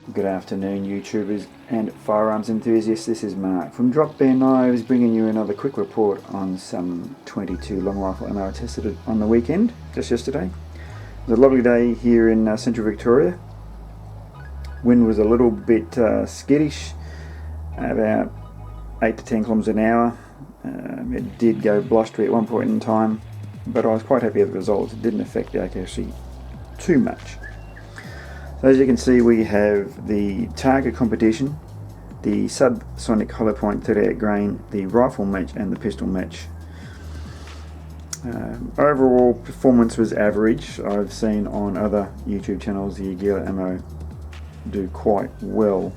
Good afternoon, YouTubers and firearms enthusiasts. This is Mark from Drop Bear Knives, bringing you another quick report on some 22 long rifle ammo I tested on the weekend, just yesterday. It was a lovely day here in central Victoria. Wind was a little bit skittish, about 8 to 10 kilometres an hour. It did go blustery at one point in time, but I was quite happy with the results. It didn't affect the accuracy too much. So as you can see, we have the target competition, the subsonic hollow point 38 grain, the rifle match and the pistol match. Overall performance was average. I've seen on other YouTube channels the Aguila ammo do quite well.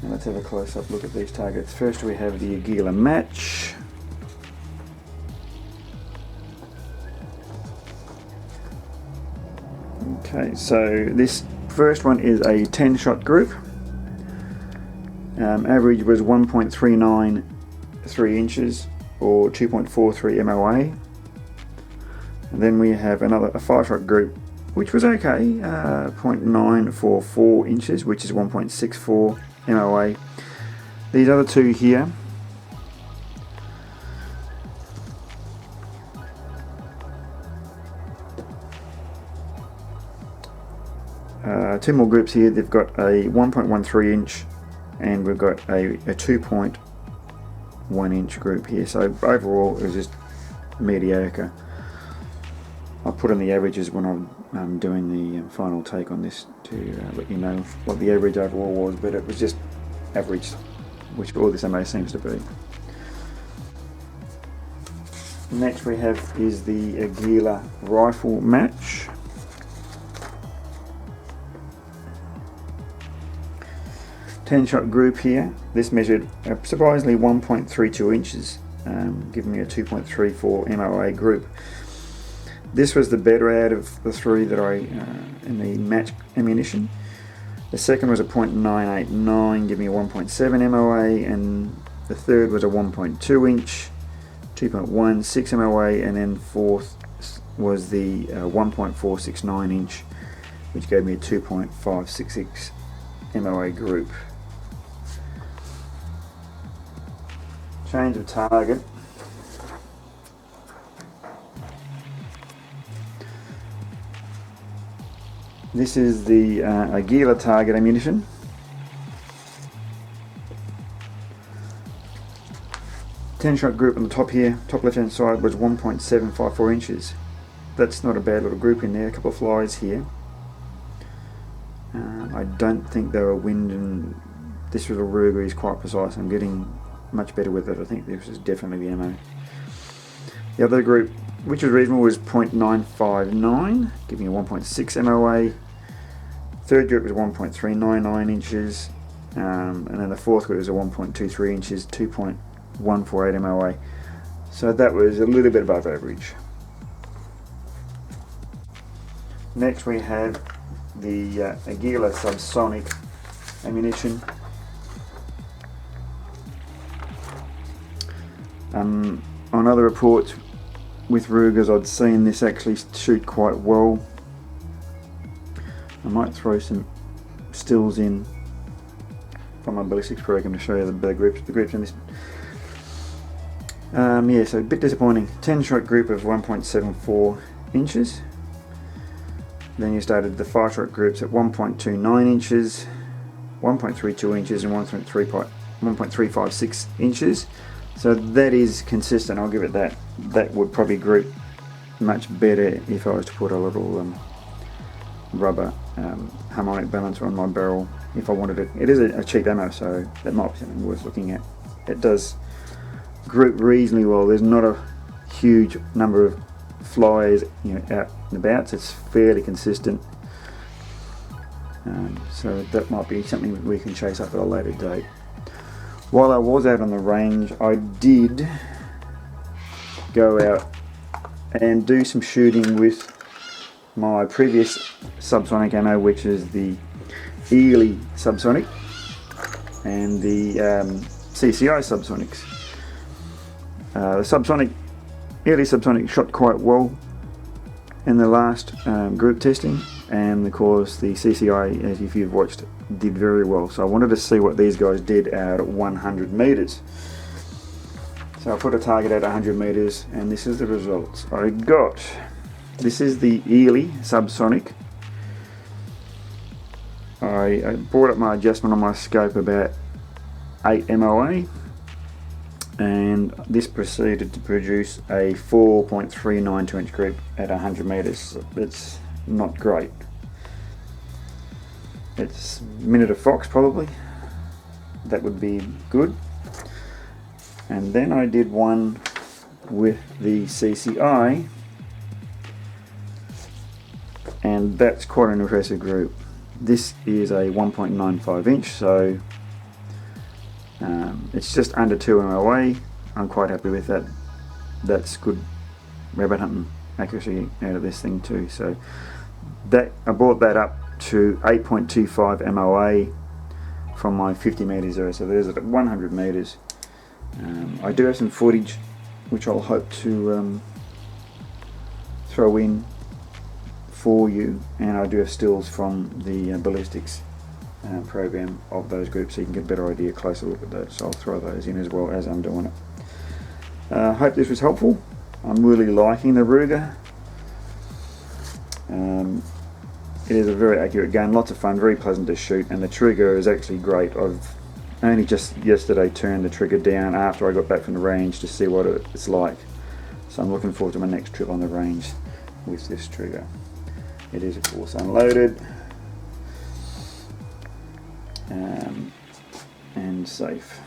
Now let's have a close-up look at these targets. First we have the Aguila Match. Okay, so this first one is a 10 shot group. Average was 1.393 inches or 2.43 MOA. And then we have a 5 shot group, which was okay, 0.944 inches, which is 1.64 MOA. These other two here, two more groups here. They've got a 1.13 inch and we've got a 2.1 inch group here. So overall it was just mediocre. I'll put in the averages when I'm doing the final take on this to let you know what the average overall was, but it was just average, which all this ammo seems to be. Next we have is the Aguila rifle match. Ten-shot group here. This measured surprisingly 1.32 inches, giving me a 2.34 MOA group. This was the better out of the three that I in the match ammunition. The second was a .989, giving me a 1.7 MOA, and the third was a 1.2 inch, 2.16 MOA, and then fourth was the 1.469 inch, which gave me a 2.566 MOA group. Change of target. This is the Aguila target ammunition. Ten-shot group on the top here, top left-hand side, was 1.754 inches. That's not a bad little group in there. A couple of flies here. I don't think they were wind, and this little Ruger is quite precise. I'm getting much better with it. I think this is definitely the ammo. The other group, which was reasonable, was .959, giving a 1.6 MOA. Third group was 1.399 inches, and then the fourth group was a 1.23 inches, 2.148 MOA. So that was a little bit above average. Next we have the Aguila subsonic ammunition. On other reports with Rugers, I'd seen this actually shoot quite well. I might throw some stills in from my ballistics program to show you the groups in this. Yeah, so a bit disappointing. 10 shot group of 1.74 inches. Then you started the 5 shot groups at 1.29 inches, 1.32 inches and 1.356 inches. So that is consistent, I'll give it that. That would probably group much better if I was to put a little rubber harmonic balancer on my barrel if I wanted it. It is a cheap ammo, so that might be something worth looking at. It does group reasonably well. There's not a huge number of flies, out and about, so it's fairly consistent. So that might be something that we can chase up at a later date. While I was out on the range, I did go out and do some shooting with my previous subsonic ammo, which is the Aguila subsonic and the CCI subsonics. The Aguila subsonic shot quite well. in the last group testing, and of course the CCI, as if you've watched, did very well. So I wanted to see what these guys did at 100 meters. So I put a target at 100 meters, and this is the results I got. This is the Aguila Subsonic. I brought up my adjustment on my scope about 8 MOA, and this proceeded to produce a 4.392 inch group at 100 meters. It's not great. It's minute of fox probably. That would be good. And then I did one with the CCI, and that's quite an impressive group. This is a 1.95 inch, so it's just under 2 MOA. I'm quite happy with that. That's good rabbit hunting accuracy out of this thing too. So that I brought that up to 8.25 MOA from my 50 meters there. So there's at 100 meters. I do have some footage which I'll hope to throw in for you, and I do have stills from the ballistics program of those groups, so you can get a better idea, closer look at those. So I'll throw those in as well as I'm doing it. Hope this was helpful. I'm really liking the Ruger. It is a very accurate gun, lots of fun, very pleasant to shoot, and the trigger is actually great. I've only just yesterday turned the trigger down after I got back from the range to see what it's like. So I'm looking forward to my next trip on the range with this trigger. It is of course unloaded and safe.